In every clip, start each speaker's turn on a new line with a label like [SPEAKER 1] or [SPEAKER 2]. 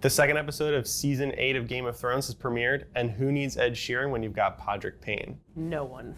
[SPEAKER 1] The second episode of season 8 of Game of Thrones has premiered, and who needs Ed Sheeran when you've got Podrick Payne?
[SPEAKER 2] No one.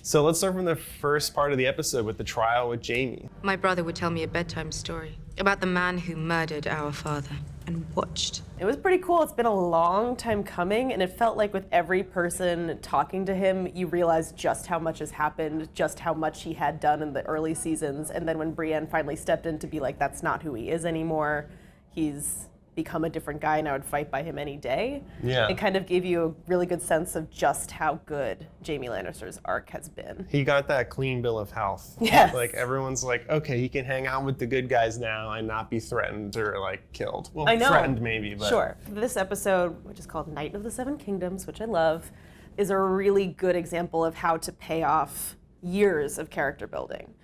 [SPEAKER 1] So let's start from the first part of the episode with the trial with Jaime.
[SPEAKER 3] My brother would tell me a bedtime story about the man who murdered our father and watched.
[SPEAKER 2] It was pretty cool. It's been a long time coming, and it felt like with every person talking to him, you realize just how much has happened, just how much he had done in the early seasons, and then when Brienne finally stepped in to be like, that's not who he is anymore, he's become a different guy and I would fight by him any day.
[SPEAKER 1] Yeah.
[SPEAKER 2] It kind of gave you a really good sense of just how good Jaime Lannister's arc has been.
[SPEAKER 1] He got that clean bill of health.
[SPEAKER 2] Yes.
[SPEAKER 1] Like everyone's like, okay, he can hang out with the good guys now and not be threatened or like killed. Well,
[SPEAKER 2] I know.
[SPEAKER 1] Threatened maybe, but.
[SPEAKER 2] Sure. This episode, which is called Night of the Seven Kingdoms, which I love, is a really good example of how to pay off years of character building.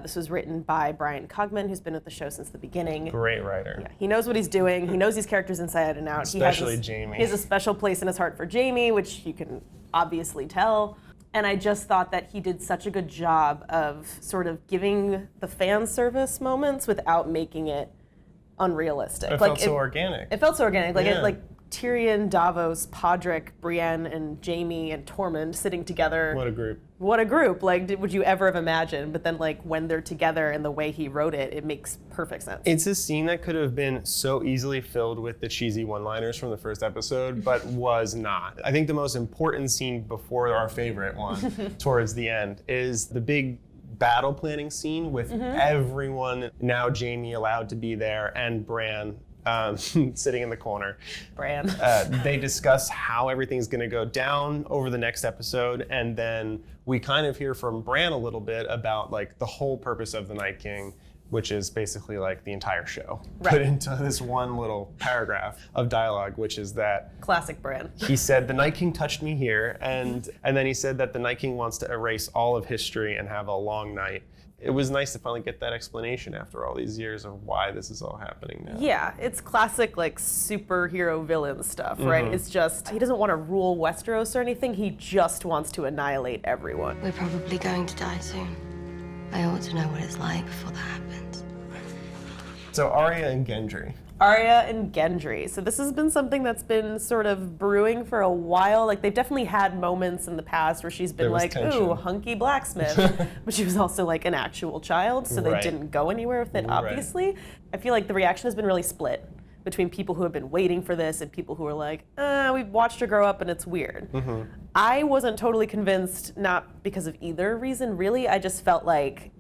[SPEAKER 2] This was written by Brian Cogman, who's been at the show since the beginning.
[SPEAKER 1] Great writer.
[SPEAKER 2] Yeah, he knows what he's doing. He knows these characters inside and out.
[SPEAKER 1] Especially Jaime.
[SPEAKER 2] He has a special place in his heart for Jaime, which you can obviously tell. And I just thought that he did such a good job of sort of giving the fan service moments without making it unrealistic.
[SPEAKER 1] It felt so organic.
[SPEAKER 2] It felt so organic. Like,
[SPEAKER 1] Yeah.
[SPEAKER 2] Tyrion, Davos, Podrick, Brienne, and Jaime, and Tormund sitting together.
[SPEAKER 1] What a group.
[SPEAKER 2] What a group. Like, would you ever have imagined? But then, like, when they're together and the way he wrote it, it makes perfect sense.
[SPEAKER 1] It's a scene that could have been so easily filled with the cheesy one-liners from the first episode, but was not. I think the most important scene before our favorite one, towards the end, is the big battle planning scene with everyone, now Jaime allowed to be there, and Bran sitting in the corner.
[SPEAKER 2] Bran.
[SPEAKER 1] They discuss how everything's going to go down over the next episode, and then we kind of hear from Bran a little bit about like the whole purpose of the Night King, which is basically like the entire show put into this one little paragraph of dialogue, which is that
[SPEAKER 2] Classic Bran.
[SPEAKER 1] he said the Night King touched me here, and then he said that the Night King wants to erase all of history and have a long night. It was nice to finally get that explanation after all these years of why this is all happening now.
[SPEAKER 2] Yeah, it's classic like superhero villain stuff, right? It's just, he doesn't want to rule Westeros or anything, he just wants to annihilate everyone.
[SPEAKER 3] We're probably going to die soon. I ought to know what it's like before that happens.
[SPEAKER 1] So Arya and Gendry.
[SPEAKER 2] Arya and Gendry. So this has been something that's been sort of brewing for a while. Like, they've definitely had moments in the past where she's been like,
[SPEAKER 1] tension.
[SPEAKER 2] ooh, hunky blacksmith. But she was also like an actual child, so they didn't go anywhere with it, obviously. I feel like the reaction has been really split between people who have been waiting for this and people who are like, we've watched her grow up and it's weird. I wasn't totally convinced, not because of either reason, really. I just felt like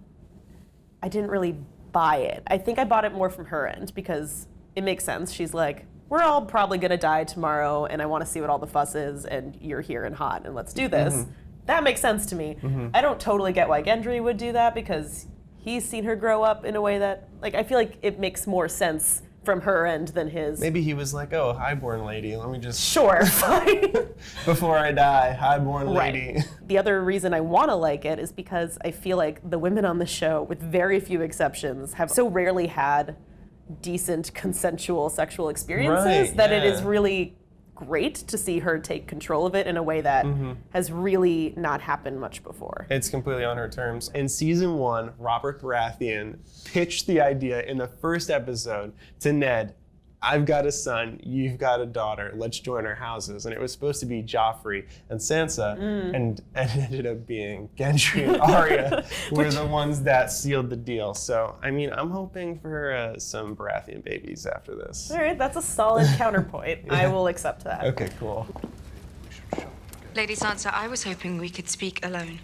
[SPEAKER 2] I didn't really buy it. I think I bought it more from her end because it makes sense. She's like, we're all probably gonna die tomorrow and I wanna see what all the fuss is and you're here and hot and let's do this. That makes sense to me. I don't totally get why Gendry would do that because he's seen her grow up in a way that, like, I feel like it makes more sense from her end than his.
[SPEAKER 1] Maybe he was like, oh, highborn lady, let me just...
[SPEAKER 2] Sure, fine.
[SPEAKER 1] Before I die, highborn lady.
[SPEAKER 2] Right. The other reason I want to like it is because I feel like the women on the show, with very few exceptions, have so rarely had decent consensual sexual experiences that it is really great to see her take control of it in a way that has really not happened much before.
[SPEAKER 1] It's completely on her terms. In season 1, Robert Baratheon pitched the idea in the first episode to Ned, I've got a son, you've got a daughter, let's join our houses. And it was supposed to be Joffrey and Sansa, and it ended up being Gendry and Arya were the ones that sealed the deal. So, I mean, I'm hoping for some Baratheon babies after this.
[SPEAKER 2] All right, that's a solid counterpoint. I will accept that.
[SPEAKER 1] Okay, cool.
[SPEAKER 3] Lady Sansa, I was hoping we could speak alone.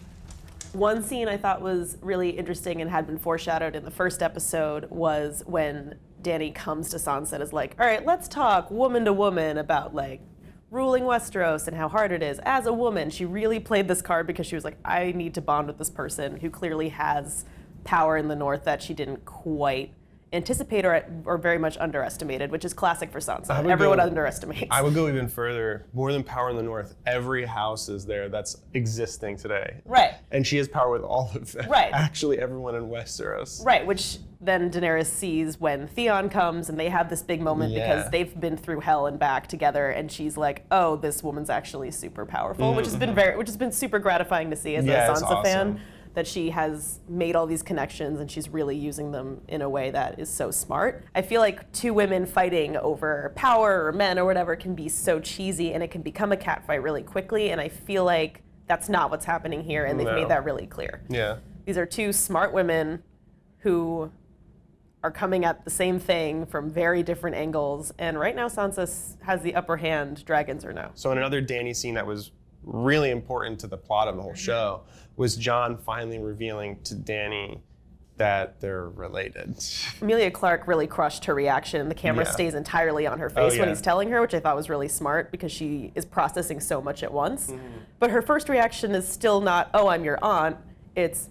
[SPEAKER 2] One scene I thought was really interesting and had been foreshadowed in the first episode was when Dany comes to Sansa and is like, all right, let's talk woman to woman about like ruling Westeros and how hard it is. As a woman, she really played this card because she was like, I need to bond with this person who clearly has power in the North that she didn't quite anticipate or very much underestimated, which is classic for Sansa. Everyone underestimates.
[SPEAKER 1] I would go even further. More than power in the North, every house is there that's existing today.
[SPEAKER 2] Right.
[SPEAKER 1] And she has power with all of them.
[SPEAKER 2] Right.
[SPEAKER 1] Actually, everyone in Westeros.
[SPEAKER 2] Right, which then Daenerys sees when Theon comes and they have this big moment because they've been through hell and back together, and she's like, oh, this woman's actually super powerful, which has been super gratifying to see as a Sansa fan. that she has made all these connections and she's really using them in a way that is so smart. I feel like two women fighting over power or men or whatever can be so cheesy and it can become a catfight really quickly, and I feel like that's not what's happening here, and they've made that really clear.
[SPEAKER 1] Yeah.
[SPEAKER 2] These are two smart women who are coming at the same thing from very different angles, and right now Sansa has the upper hand, dragons or no.
[SPEAKER 1] So in another Dany scene that was really important to the plot of the whole show was Jon finally revealing to Dany that they're related.
[SPEAKER 2] Emilia Clarke really crushed her reaction. The camera stays entirely on her face when he's telling her, which I thought was really smart because she is processing so much at once. But her first reaction is still not, oh, I'm your aunt. It's,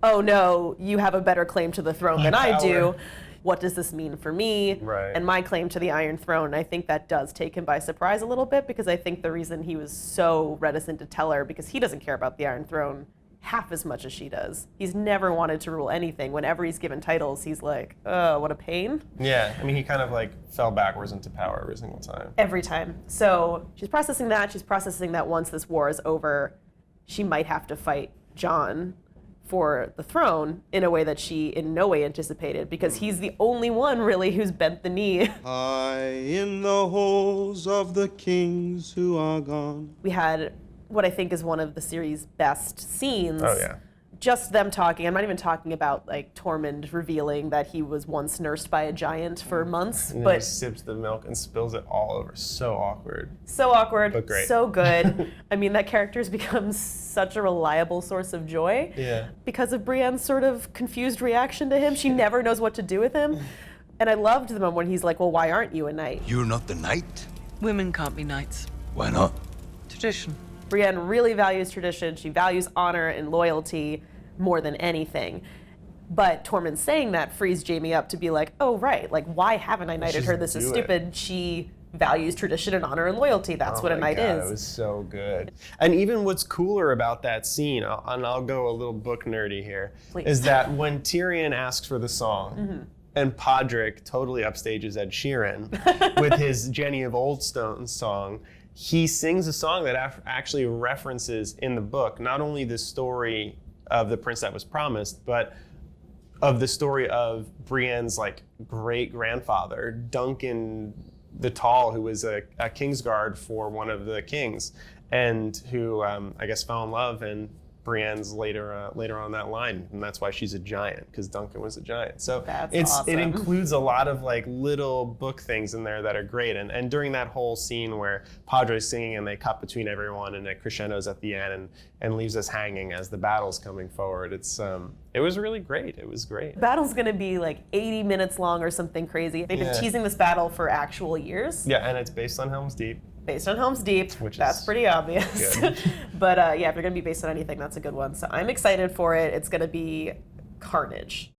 [SPEAKER 2] oh no, you have a better claim to the throne than I do. What does this mean for me and my claim to the Iron Throne? I think that does take him by surprise a little bit, because I think the reason he was so reticent to tell her, because he doesn't care about the Iron Throne half as much as she does. He's never wanted to rule anything. Whenever he's given titles, he's like, oh, what a pain.
[SPEAKER 1] Yeah, I mean, he kind of like fell backwards into power every single time.
[SPEAKER 2] Every time. So she's processing that. She's processing that once this war is over, she might have to fight Jon for the throne in a way that she in no way anticipated, because he's the only one really who's bent the knee.
[SPEAKER 4] High in the halls of the kings who are gone.
[SPEAKER 2] We had what I think is one of the series' best scenes.
[SPEAKER 1] Oh yeah.
[SPEAKER 2] Just them talking. I'm not even talking about like Tormund revealing that he was once nursed by a giant for months,
[SPEAKER 1] And then
[SPEAKER 2] but
[SPEAKER 1] he sips the milk and spills it all over. So awkward.
[SPEAKER 2] so awkward,
[SPEAKER 1] But great.
[SPEAKER 2] so good. I mean, that character has become such a reliable source of joy.
[SPEAKER 1] Yeah.
[SPEAKER 2] Because of Brienne's sort of confused reaction to him. She never knows what to do with him. And I loved the moment when he's like, well, why aren't you a knight?
[SPEAKER 4] You're not the knight?
[SPEAKER 5] Women can't be knights.
[SPEAKER 4] Why not?
[SPEAKER 5] Tradition.
[SPEAKER 2] Brienne really values tradition. She values honor and loyalty more than anything. But Tormund saying that frees Jaime up to be like, oh, right, like, why haven't I knighted
[SPEAKER 1] Just
[SPEAKER 2] her? This is
[SPEAKER 1] do it.
[SPEAKER 2] stupid. She values tradition and honor and loyalty. That's what a knight
[SPEAKER 1] God,
[SPEAKER 2] is.
[SPEAKER 1] It was so good. And even what's cooler about that scene, and I'll go a little book nerdy here,
[SPEAKER 2] Please.
[SPEAKER 1] is that when Tyrion asks for the song, and Podrick totally upstages Ed Sheeran with his Jenny of Oldstone song, he sings a song that actually references in the book not only the story of the prince that was promised, but of the story of Brienne's like great grandfather, Duncan the Tall, who was a Kingsguard for one of the kings, and who I guess fell in love, and Brienne's later on that line, and that's why she's a giant, because Duncan was a giant. So
[SPEAKER 2] That's
[SPEAKER 1] it
[SPEAKER 2] awesome.
[SPEAKER 1] includes a lot of like little book things in there that are great. And during that whole scene where Padre's singing and they cut between everyone and it crescendos at the end and leaves us hanging as the battle's coming forward, it was really great. It was great.
[SPEAKER 2] The battle's gonna be like 80 minutes long or something crazy. They've been teasing this battle for actual years.
[SPEAKER 1] Yeah, and it's based on Helm's Deep.
[SPEAKER 2] Based on Helm's Deep,
[SPEAKER 1] Which
[SPEAKER 2] that's
[SPEAKER 1] is
[SPEAKER 2] pretty obvious.
[SPEAKER 1] good.
[SPEAKER 2] But yeah, if you're gonna be based on anything, that's a good one. So I'm excited for it. It's gonna be carnage.